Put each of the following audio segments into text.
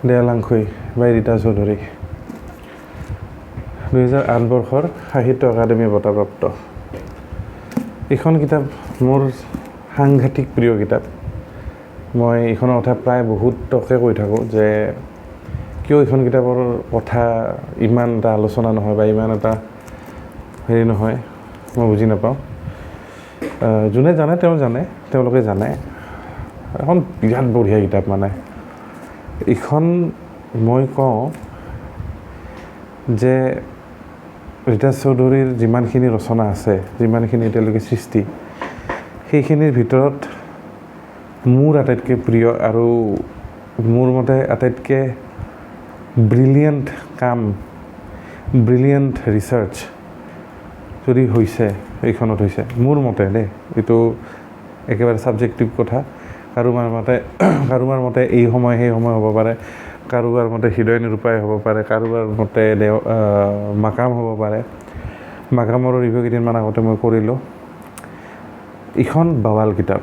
দেওলাংখুই বাই ৰীতা চৌধুৰী 2008 বৰ্ষৰ সাহিত্য একাডেমী বঁটাপ্ৰাপ্ত। এইখন কিতাপ মোৰ সাংঘাতিক প্ৰিয় কিতাপ। মই এইখনৰ কথা প্ৰায় বহুতকে কৈ থাকোঁ যে কিয় এইখন কিতাপৰ কথা ইমান এটা আলোচনা নহয় বা ইমান এটা হেৰি নহয়, মই বুজি নাপাওঁ। যোনে জানে তেওঁলোকে জানে এখন বিৰাট বঢ়িয়া কিতাপ। মানে এইখন মই কওঁ যে ৰীতা চৌধুৰীৰ যিমানখিনি ৰচনা আছে, যিমানখিনি এতিয়ালৈকে সৃষ্টি, সেইখিনিৰ ভিতৰত মোৰ আটাইতকৈ প্ৰিয় আৰু মোৰ মতে আটাইতকৈ ব্ৰিলিয়েণ্ট কাম, ব্ৰিলিয়েণ্ট ৰিচাৰ্চ যদি হৈছে এইখনত হৈছে মোৰ মতে দেই। এইটো একেবাৰে ছাবজেক্টিভ কথা। কাৰোবাৰ মতে এই সময় সেই সময় হ'ব পাৰে, কাৰোবাৰ মতে হৃদয় নিৰূপায় হ'ব পাৰে, কাৰোবাৰ মতে মাকাম হ'ব পাৰে। মাকামৰ ৰিভিউ কেইদিনমান আগতে মই কৰিলোঁ। এইখন বাৱাল কিতাপ।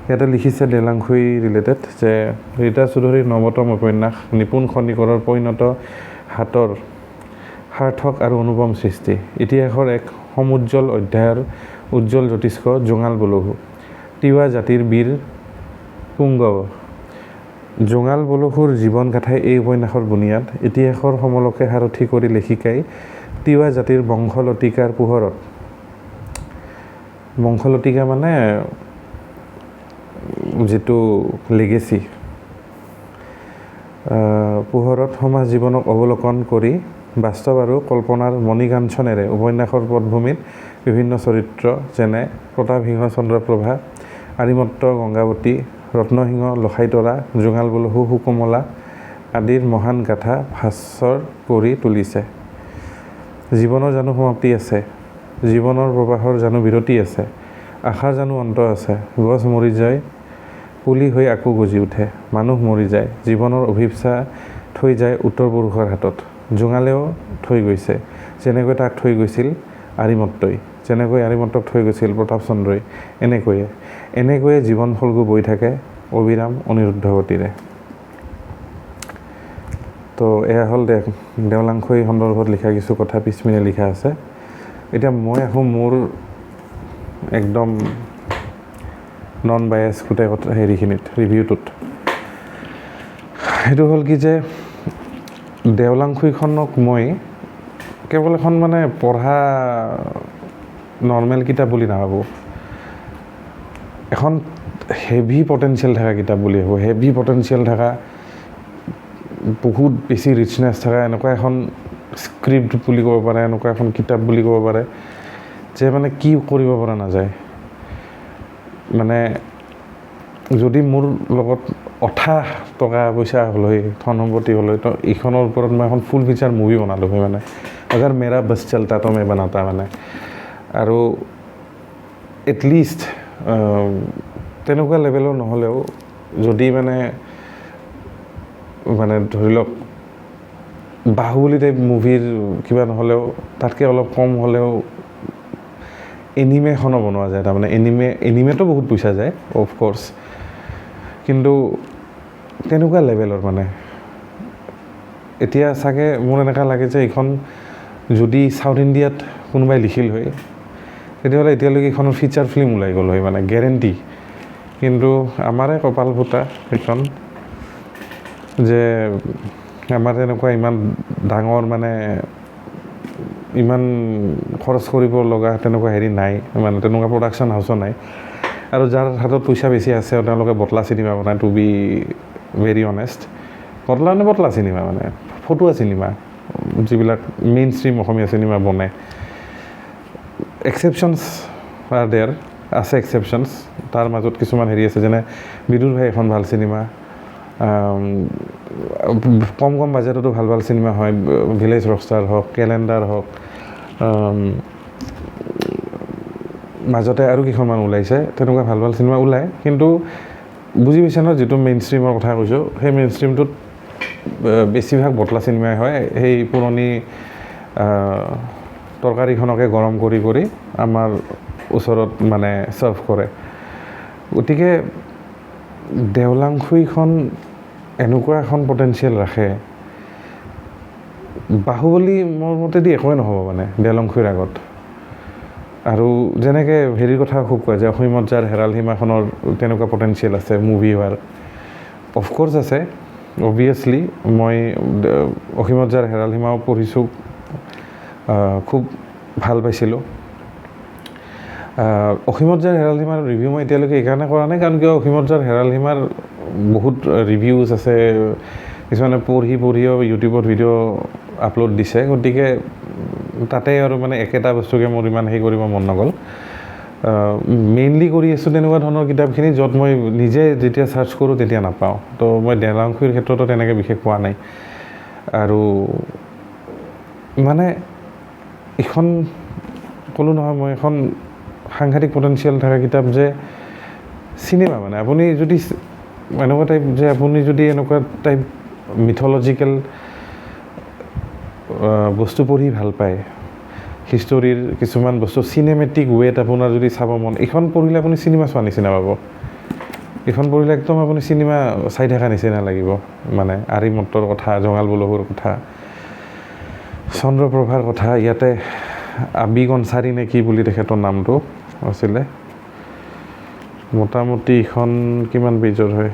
ইয়াতে লিখিছে দেওলাংখুই ৰিলেটেড যে ৰীতা চৌধুৰীৰ নৱতম উপন্যাস নিপুণ খনিকৰৰ পৰিণত হাতৰ সাৰ্থক আৰু অনুপম সৃষ্টি। ইতিহাসৰ এক সমুজ্জ্বল অধ্যায়ৰ উজ্জ্বল জ্যোতিষ্ক জোঙাল বলহু, তিৱা জাতিৰ বীৰ পুংগৱ। জোঙাল বলহুৰ জীৱনগাথাই এই উপন্যাসৰ বুনিয়াদ। ইতিহাসৰ সমলকে সাৰথি কৰি লেখিকাই তিৱা জাতিৰ বংশলতিকাৰ পোহৰত, বংশলতিকা মানে যিটো লেগেচি, পোহৰত সমাজ জীৱনক অৱলোকন কৰি বাস্তৱ আৰু কল্পনাৰ মণিকাঞ্চনেৰে উপন্যাসৰ পটভূমিত বিভিন্ন চৰিত্ৰ যেনে প্ৰতাপসিংহ চন্দ্ৰপ্ৰভা, আৰিমত্ত গংগাৱতী, ৰত্নসিংহ লখাইতৰা, জোঙাল বলহু সুকমলা আদিৰ মহান গাথা ভাস্বৰ কৰি তুলিছে। জীৱনৰ জানো সমাপ্তি আছে? জীৱনৰ প্ৰবাহৰ জানো বিৰতি আছে? আশাৰ জানো অন্ত আছে? গছ মৰি যায়, পুলি হৈ আকৌ গজি উঠে। মানুহ মৰি যায়, জীৱনৰ অভিপ্সা থৈ যায় উত্তৰ পুৰুষৰ হাতত। জোঙালেও থৈ গৈছে, যেনেকৈ তাক থৈ গৈছিল আৰিমত্তই, যেনেকৈ আৰিমত্তক থৈ গৈছিল প্ৰতাপ চন্দ্ৰই। এনেকৈয়ে জীৱন ফলগু বৈ থাকে অবিৰাম অনিৰুদ্ধ গতিৰে। তো এয়া হ'ল দেওলাংখুই সন্দৰ্ভত লিখা কিছু কথা পিছপিনে লিখা আছে। এতিয়া মই আহোঁ মোৰ একদম নন বায়াছ গোটেই কথা হেৰিখিনিত, ৰিভিউটোত। সেইটো হ'ল কি যে দেওলাংখুইখনক মই কেৱল এখন মানে পঢ়া নৰ্মেল কিতাপ বুলি নাভাবোঁ, এখন হেভি পটেঞ্চিয়েল থকা কিতাপ বুলি ভাবোঁ। হেভি পটেঞ্চিয়েল থকা, বহুত বেছি ৰিচনেছ থকা এনেকুৱা এখন স্ক্ৰিপ্ট বুলি ক'ব পাৰে, এনেকুৱা এখন কিতাপ বুলি ক'ব পাৰে যে মানে কি কৰিব পৰা নাযায়। মানে যদি মোৰ লগত অথাহ টকা পইচা হ'ল হয়, ধন সম্পত্তি হ'ল হয়, তো এইখনৰ ওপৰত মই এখন ফুল ফিচাৰ মুভি বনালোঁ হয়। মানে আগাৰ মেৰা বছ চলতা তো মই বনাতা মানে। আৰু এটলিষ্ট তেনেকুৱা লেভেলৰ নহ'লেও যদি মানে ধৰি লওক বাহুবলী টাইপ মুভিৰ কিবা নহ'লেও তাতকৈ অলপ কম হ'লেও এনিমেখনো বনোৱা যায়। তাৰমানে এনিমেটো বহুত পইচা যায় অফক'ৰ্ছ, কিন্তু তেনেকুৱা লেভেলৰ মানে এতিয়া চাগে মোৰ এনেকুৱা লাগে যে এইখন যদি চাউথ ইণ্ডিয়াত কোনোবাই লিখিল হয় তেতিয়াহ'লে এতিয়ালৈকে এইখনৰ ফিচাৰ ফিল্ম ওলাই গ'ল হয়, মানে গেৰেণ্টি। কিন্তু আমাৰে কপাল ফুটা এইখন যে আমাৰ তেনেকুৱা ইমান ডাঙৰ মানে ইমান খৰচ কৰিব লগা তেনেকুৱা হেৰি নাই, মানে তেনেকুৱা প্ৰডাকশ্যন হাউচো নাই। আৰু যাৰ হাতত পইচা বেছি আছে তেওঁলোকে বটলা চিনেমা বনায়, টু বি ভেৰি অনেষ্ট। বটলা চিনেমা মানে ফটুৱা চিনেমা, যিবিলাক মেইন ষ্ট্ৰীম অসমীয়া চিনেমা বনায়। এক্সেপশ্যনছ আৰ দেয়াৰ, আছে এক্সেপশ্যনছ। তাৰ মাজত কিছুমান হেৰি আছে, যেনে বিদুৰ ভাই এখন ভাল চিনেমা, কম বাজেটতো ভাল চিনেমা হয়, ভিলেজ ৰকষ্টাৰ হওক, কেলেণ্ডাৰ হওক, মাজতে আৰু কেইখনমান ওলাইছে তেনেকুৱা ভাল চিনেমা ওলায়। কিন্তু বুজি পাইছে ন, যিটো মেইন ষ্ট্ৰীমৰ কথা কৈছোঁ, সেই মেইন ষ্ট্ৰীমটোত বেছিভাগ বটলা চিনেমাই হয়। সেই পুৰণি তৰকাৰীখনকে গৰম কৰি আমাৰ ওচৰত মানে ছাৰ্ভ কৰে। গতিকে দেওলাংখুইখন এনেকুৱা এখন পটেনচিয়েল ৰাখে, বাহুবলী মোৰ মতেদি একোৱে নহ'ব মানে দেলংখুইৰ আগত। আৰু যেনেকৈ হেৰিৰ কথা খুব কয় যে অসীমত যাৰ হেৰাল সীমাখনৰ তেনেকুৱা পটেনচিয়েল আছে মুভি হোৱাৰ, অফক'ৰ্ছ আছে। অবভিয়াছলি মই অসীমত যাৰ হেৰাল সীমাও পঢ়িছোঁ, খুব ভাল পাইছিলোঁ। অসীমত যাৰ হেৰাল সীমাৰ ৰিভিউ মই এতিয়ালৈকে এইকাৰণে কৰা নাই কাৰণ কিয় অসীমত যাৰ হেৰাল সীমাৰ বহুত ৰিভিউজ আছে, কিছুমানে পঢ়িও ইউটিউবত ভিডিঅ' আপলোড দিছে, গতিকে তাতে আৰু মানে একেটা বস্তুকে মোৰ ইমান হেৰি কৰিব মন নগ'ল। মেইনলি কৰি আছোঁ তেনেকুৱা ধৰণৰ কিতাপখিনি য'ত মই নিজে যেতিয়া চাৰ্চ কৰোঁ তেতিয়া নাপাওঁ। তো মই দেলংখুইৰ ক্ষেত্ৰতো তেনেকৈ বিশেষ পোৱা নাই। আৰু মানে এইখন ক'লোঁ নহয় মই, এখন সাংঘাতিক পটেনচিয়েল থকা কিতাপ যে চিনেমা মানে আপুনি যদি এনেকুৱা টাইপ যে আপুনি যদি এনেকুৱা টাইপ মিথলজিকেল বস্তু পঢ়ি ভাল পায়, হিষ্টৰীৰ কিছুমান বস্তু চিনেমেটিক ৱেত আপোনাৰ যদি চাব মন, এইখন পঢ়িলে আপুনি চিনেমা চোৱা নিচিনা পাব। এইখন পঢ়িলে একদম আপুনি চিনেমা চাই থকা নিচিনা লাগিব। মানে আৰিমত্তৰ কথা, জঙাল বলহুৰ কথা, চন্দ্ৰপ্ৰভাৰ কথা, ইয়াতে আবি কনচাৰী নে কি বুলি তেখেতৰ নামটো আছিলে। মোটামুটি এইখন কিমান পেজৰ হয়,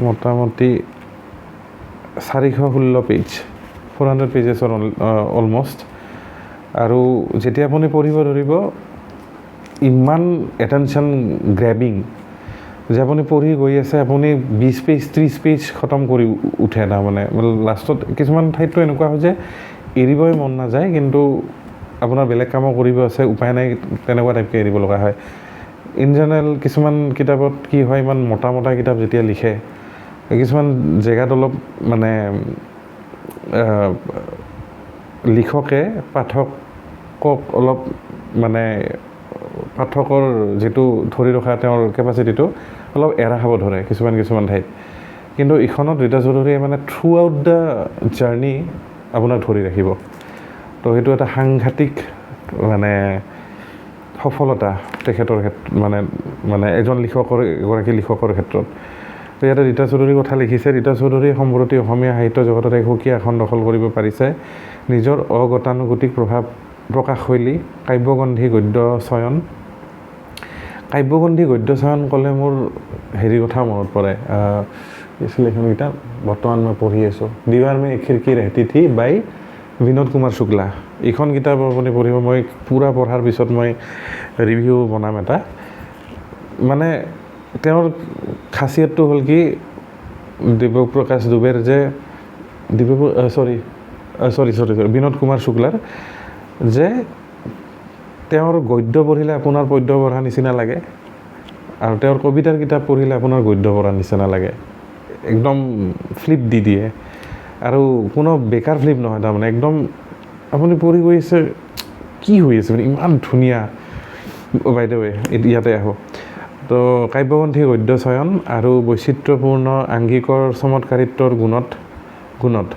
মোটামুটি 416 পেজ, 400 পেজেছৰ অলমষ্ট। আৰু যেতিয়া আপুনি পঢ়িব ধৰিব ইমান এটেনশ্যন গ্ৰেবিং যে আপুনি পঢ়ি গৈ আছে, আপুনি 20 পেজ 30 পেজ খতম কৰি উঠে। তাৰমানে লাষ্টত কিছুমান ঠাইততো এনেকুৱা হয় যে এৰিবই মন নাযায়, কিন্তু আপোনাৰ বেলেগ কামো কৰিব আছে, উপায় নাই, তেনেকুৱা টাইপকৈ এৰিব লগা হয়। ইন জেনেৰেল কিছুমান কিতাপত কি হয়, ইমান মোটা কিতাপ যেতিয়া লিখে, কিছুমান জেগাত অলপ মানে লিখকে পাঠকক অলপ মানে পাঠকৰ যিটো ধৰি ৰখা তেওঁৰ কেপাচিটিটো অলপ এৰা খাব ধৰে কিছুমান ঠাইত। কিন্তু এইখনত ৰীতা চৌধুৰীয়ে মানে থ্ৰু আউট দ্য জাৰ্ণি আপোনাক ধৰি ৰাখিব। তো সেইটো এটা সাংঘাতিক মানে সফলতা তেখেতৰ ক্ষেত্ৰত, মানে এগৰাকী লিখকৰ ক্ষেত্ৰত। তো ইয়াতে ৰীতা চৌধুৰীৰ কথা লিখিছে। ৰীতা চৌধুৰীয়ে সম্প্ৰতি অসমীয়া সাহিত্য জগতত এক সুকীয়া আসন দখল কৰিব পাৰিছে। নিজৰ অগতানুগতিক প্ৰকাশশৈলী, কাব্যগন্ধি গদ্য চয়ন ক'লে মোৰ হেৰি কথা মনত পৰে, কি আছিলে এইখন কিতাপ বৰ্তমান মই পঢ়ি আছোঁ, দীৱাৰ মে খিৰিকী ৰেহতি থি বাই বিনোদ কুমাৰ শুক্লা। এইখন কিতাপ আপুনি পঢ়িব, মই পূৰা পঢ়াৰ পিছত মই ৰিভিউ বনাম এটা। মানে তেওঁৰ খাচিয়তটো হ'ল কি, দেৱপ্ৰকাশ ডুবেৰ যে বিনোদ কুমাৰ শুক্লাৰ যে তেওঁৰ গদ্য পঢ়িলে আপোনাৰ পদ্য পঢ়া নিচিনা লাগে, আৰু তেওঁৰ কবিতাৰ কিতাপ পঢ়িলে আপোনাৰ গদ্য পঢ়াৰ নিচিনা লাগে। একদম ফ্লিপ দি দিয়ে, আৰু কোনো বেকাৰ ফ্লিপ নহয়। তাৰমানে একদম আপুনি পঢ়ি গৈ আছে, কি হৈ আছে মানে ইমান ধুনীয়া। বাই দ্য ৱে ইয়াতে আহোঁ। তো কাব্যগন্ধি গদ্য চয়ন আৰু বৈচিত্ৰ্যপূৰ্ণ আংগিকৰ চমৎকাৰিত্বৰ গুণত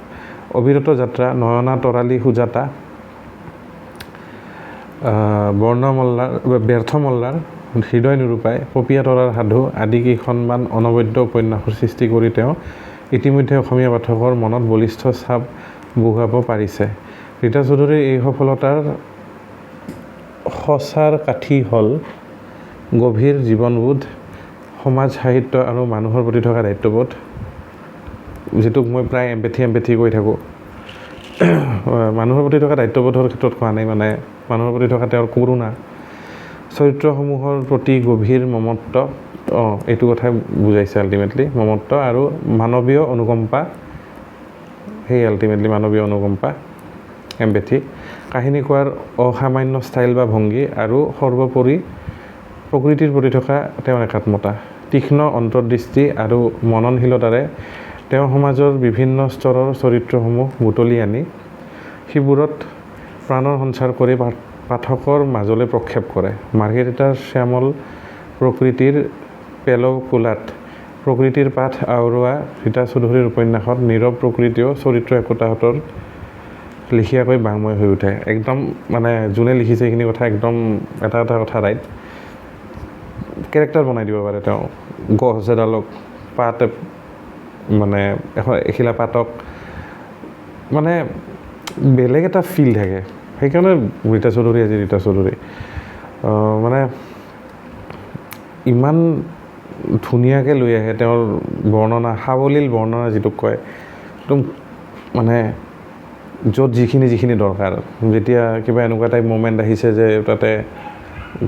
অবিৰত যাত্ৰা, নয়না তৰালী সুজাতা, ব্যৰ্থ মল্লাৰ, হৃদয় নিৰূপায়, পপীয়া তৰাৰ সাধু আদি কেইখনমান অনবদ্য উপন্যাসৰ সৃষ্টি কৰি তেওঁ ইতিমধ্যে অসমীয়া পাঠকৰ মনত বলিষ্ঠ ছাপ বহুৱাব পাৰিছে। ৰীতা চৌধুৰীৰ এই সফলতাৰ সঁচাৰ কাঠি হ'ল গভীৰ জীৱনবোধ, সমাজ সাহিত্য আৰু মানুহৰ প্ৰতি থকা দায়িত্ববোধ, যিটোক মই প্ৰায় এম্পেথি কৈ থাকোঁ। মানুহৰ প্ৰতি থকা দায়িত্ববোধৰ ক্ষেত্ৰত কোৱা নাই, মানে মানুহৰ প্ৰতি থকা তেওঁৰ কৰুণা, চৰিত্ৰসমূহৰ প্ৰতি গভীৰ মমত্ব, এইটো কথাই বুজাইছে আল্টিমেটলি, মমত্ব আৰু মানৱীয় অনুকম্পা, মানৱীয় অনুকম্পা, এম্পেথি, কাহিনী কোৱাৰ অসামান্য ষ্টাইল বা ভংগী, আৰু সৰ্বোপৰি প্ৰকৃতিৰ প্ৰতি থকা তেওঁৰ একাত্মতা, তীক্ষ্ণ অন্তৰ্দৃষ্টি আৰু মননশীলতাৰে তেওঁ সমাজৰ বিভিন্ন স্তৰৰ চৰিত্ৰসমূহ বুটলি আনি সেইবোৰত প্ৰাণৰ সঞ্চাৰ কৰি পাঠকৰ মাজলৈ প্ৰক্ষেপ কৰে। মাৰ্ঘেৰিটাৰ শ্যামল প্ৰকৃতিৰ পেলৱ কোলাত প্ৰকৃতিৰ পাঠ আওৰোৱা ৰীতা চৌধুৰীৰ উপন্যাসত নীৰৱ প্ৰকৃতিও চৰিত্ৰ একোটাহঁতৰ লিখিয়াকৈ বাংময় হৈ উঠে। একদম মানে যোনে লিখিছে এইখিনি কথা একদম এটা কথা ৰাইট, কেৰেক্টাৰ বনাই দিব পাৰে তেওঁ গছ এডালক পাত মানে এখন এখিলা পাতক মানে বেলেগ এটা ফিল থাকে সেইকাৰণে ৰীতা চৌধুৰী আজি ৰীতা চৌধুৰী মানে ইমান ধুনীয়াকৈ লৈ আহে তেওঁৰ বৰ্ণনা সাৱলীল বৰ্ণনা যিটোক কয় একদম মানে য'ত যিখিনি দৰকাৰ যেতিয়া কিবা এনেকুৱা টাইপ মোমেণ্ট আহিছে যে তাতে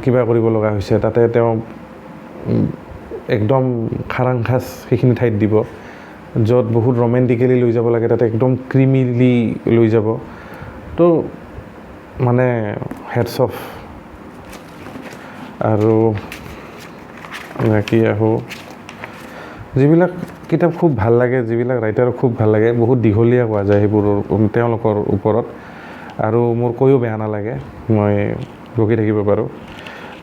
কিবা কৰিব লগা হৈছে তাতে তেওঁ একদম খাৰাং খাচ সেইখিনি ঠাইত দিব য'ত বহুত ৰোমেণ্টিকেলি লৈ যাব লাগে তাতে একদম ক্ৰিমিলি লৈ যাব তো মানে হেডছ অফ আৰু কি আহোঁ যিবিলাক কিতাপ খুব ভাল লাগে যিবিলাক ৰাইটাৰ খুব ভাল লাগে বহুত দীঘলীয়া কোৱা যায় সেইবোৰৰ তেওঁলোকৰ ওপৰত আৰু মোৰ কৈও বেয়া নালাগে মই বকি থাকিব পাৰোঁ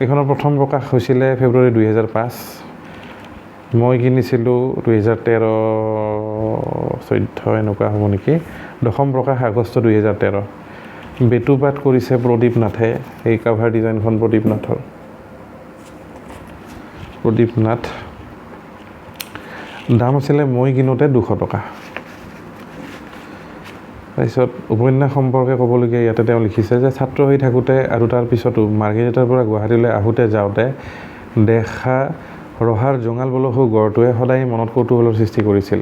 এইখনৰ প্ৰথম প্ৰকাশ হৈছিলে ফেব্ৰুৱাৰী 2005 মই কিনিছিলোঁ 2013-14 এনেকুৱা হ'ব নেকি দশম প্ৰকাশ আগষ্ট 2013 বেটুপাত কৰিছে প্ৰদীপ নাথে এই কাভাৰ ডিজাইনখন প্ৰদীপ নাথ দাম আছিলে মই কিনোতে 200 টকা তাৰপিছত উপন্যাস সম্পৰ্কে ক'বলগীয়া ইয়াতে তেওঁ লিখিছে যে ছাত্ৰ হৈ থাকোঁতে আৰু তাৰ পিছতো মাৰ্ঘেৰিটাৰ পৰা গুৱাহাটীলৈ আহোঁতে যাওঁতে দেখা ৰহাৰ জঙাল বলসু গড়টোৱে সদায় মনত কৌতূহলৰ সৃষ্টি কৰিছিল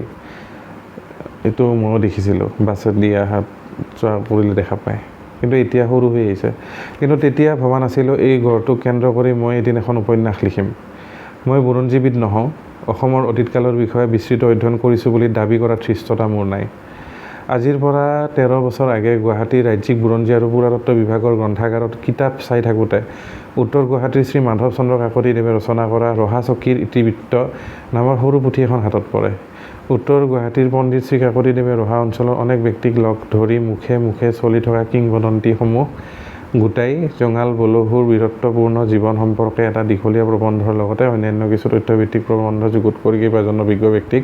এইটো ময়ো দেখিছিলোঁ বাছত দি অহা যোৱা কৰিলে দেখা পায় কিন্তু এতিয়া সৰু হৈ আহিছে কিন্তু তেতিয়া ভবা নাছিলোঁ এই গড়টোক কেন্দ্ৰ কৰি মই এদিন এখন উপন্যাস লিখিম মই বুৰঞ্জীবিদ নহওঁ অসমৰ অতীতকালৰ বিষয়ে বিস্তৃত অধ্যয়ন কৰিছোঁ বুলি দাবী কৰা ধৃষ্টতা মোৰ নাই আজিৰ পৰা 13 বছৰ আগে গুৱাহাটী ৰাজ্যিক বুৰঞ্জী আৰু পুৰাতত্ব বিভাগৰ গ্ৰন্থাগাৰত কিতাপ চাই থাকোঁতে উত্তৰ গুৱাহাটীৰ শ্ৰী মাধৱ চন্দ্ৰ কাকতিদেৱে ৰচনা কৰা ৰহা চকীৰ ইতিবৃত্ত নামৰ সৰু পুথি এখন হাতত পৰে উত্তৰ গুৱাহাটীৰ পণ্ডিত শ্ৰী কাকতিদেৱে ৰহা অঞ্চলৰ অনেক ব্যক্তিক লগ ধৰি মুখে মুখে চলি থকা কিংবদন্তিসমূহ গোটাই জঙাল বলহুৰ বীৰত্বপূৰ্ণ জীৱন সম্পৰ্কে এটা দীঘলীয়া প্ৰবন্ধৰ লগতে অন্যান্য কিছু তথ্যভিত্তিক প্ৰবন্ধ যুগুত কৰি কেইবাজন অভিজ্ঞ ব্যক্তিক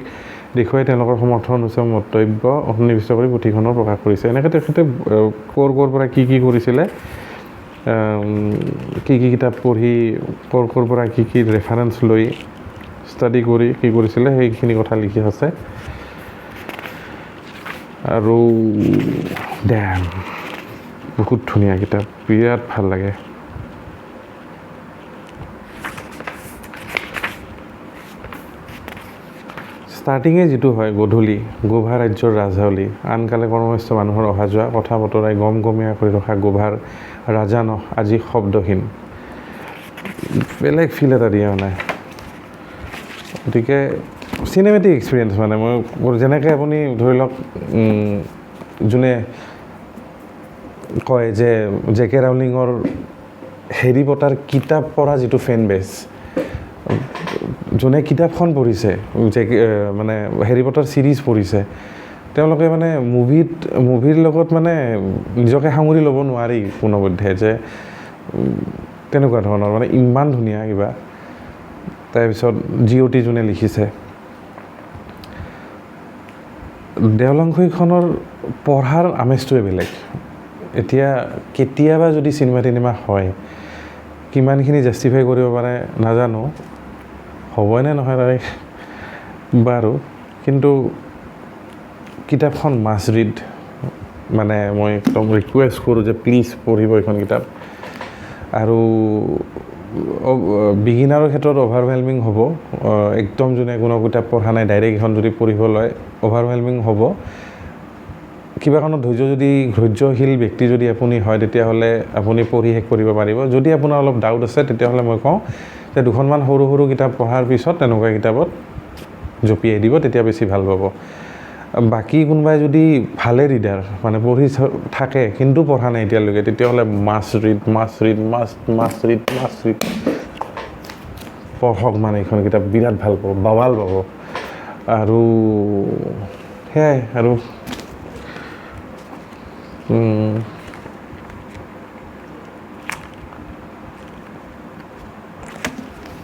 দেখুৱাই তেওঁলোকৰ সমৰ্থন সূচক মন্তব্য সন্নিৱিষ্ট কৰি পুথিখনৰ প্ৰকাশ কৰিছে এনেকৈ তেখেতে ক'ৰ পৰা কি কৰিছিলে কি কিতাপ পঢ়ি ক'ৰ পৰা কি ৰেফাৰেঞ্চ লৈ ষ্টাডি কৰি কি কৰিছিলে সেইখিনি কথা লিখি আছে আৰু বহুত ধুনীয়া কিতাপ বিৰাট ভাল লাগে ষ্টাৰ্টিঙে যিটো হয় গধূলি গোভা ৰাজ্যৰ ৰাজহাউলি আনকালে কৰ্মব্যস্ত মানুহৰ অহা যোৱা কথা বতৰাই গমগমীয়া কৰি ৰখা গোভাৰ ৰাজানহ আজি শব্দহীন বেলেগ ফিল এটা দিয়া নাই গতিকে চিনেমেটিক এক্সপিৰিয়েঞ্চ মানে মই যেনেকৈ আপুনি ধৰি লওক যোনে কয় যে জে.কে. ৰাউলিঙৰ হেৰি পটাৰ কিতাপ পঢ়া যিটো ফেন বেছ যোনে কিতাপখন পঢ়িছে মানে হেৰি পটাৰ ছিৰিজ পঢ়িছে তেওঁলোকে মানে মুভিৰ লগত মানে নিজকে সাঙুৰি ল'ব নোৱাৰি কোনোপধ্যে যে তেনেকুৱা ধৰণৰ মানে ইমান ধুনীয়া কিবা তাৰপিছত জিঅ'টি যোনে লিখিছে দেওলাংখুইখনৰ পঢ়াৰ আমেজটোৱে বেলেগ এতিয়া কেতিয়াবা যদি চিনেমা হয় কিমানখিনি জাষ্টিফাই কৰিব পাৰে নাজানো হ'বনে নহয় তাৰে বাৰু কিন্তু কিতাপখন মাষ্ট ৰিড মানে মই একদম ৰিকুৱেষ্ট কৰোঁ যে প্লিজ পঢ়িব এইখন কিতাপ আৰু বিগিনাৰৰ ক্ষেত্ৰত অভাৰৱেলমিং হ'ব একদম যোনে কোনো কিতাপ পঢ়া নাই ডাইৰেক্ট এখন যদি পঢ়িব লয় অভাৰৱেলমিং হ'ব কিবা কাৰণত ধৈৰ্যশীল ব্যক্তি যদি আপুনি হয় তেতিয়াহ'লে আপুনি পঢ়ি শেষ কৰিব পাৰিব যদি আপোনাৰ অলপ ডাউট আছে তেতিয়াহ'লে মই কওঁ যে দুখনমান সৰু কিতাপ পঢ়াৰ পিছত তেনেকুৱা কিতাপত জঁপিয়াই দিব তেতিয়া বেছি ভাল পাব বাকী কোনোবাই যদি ভালে ৰিডাৰ মানে পঢ়ি থাকে কিন্তু পঢ়া নাই এতিয়ালৈকে তেতিয়াহ'লে মাষ্ট ৰিড পঢ়ক মানে এইখন কিতাপ বিৰাট ভাল পাব বাৱাল পাব আৰু সেয়াই আৰু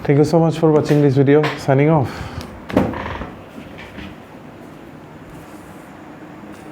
Thank you so much for watching this video. Signing off.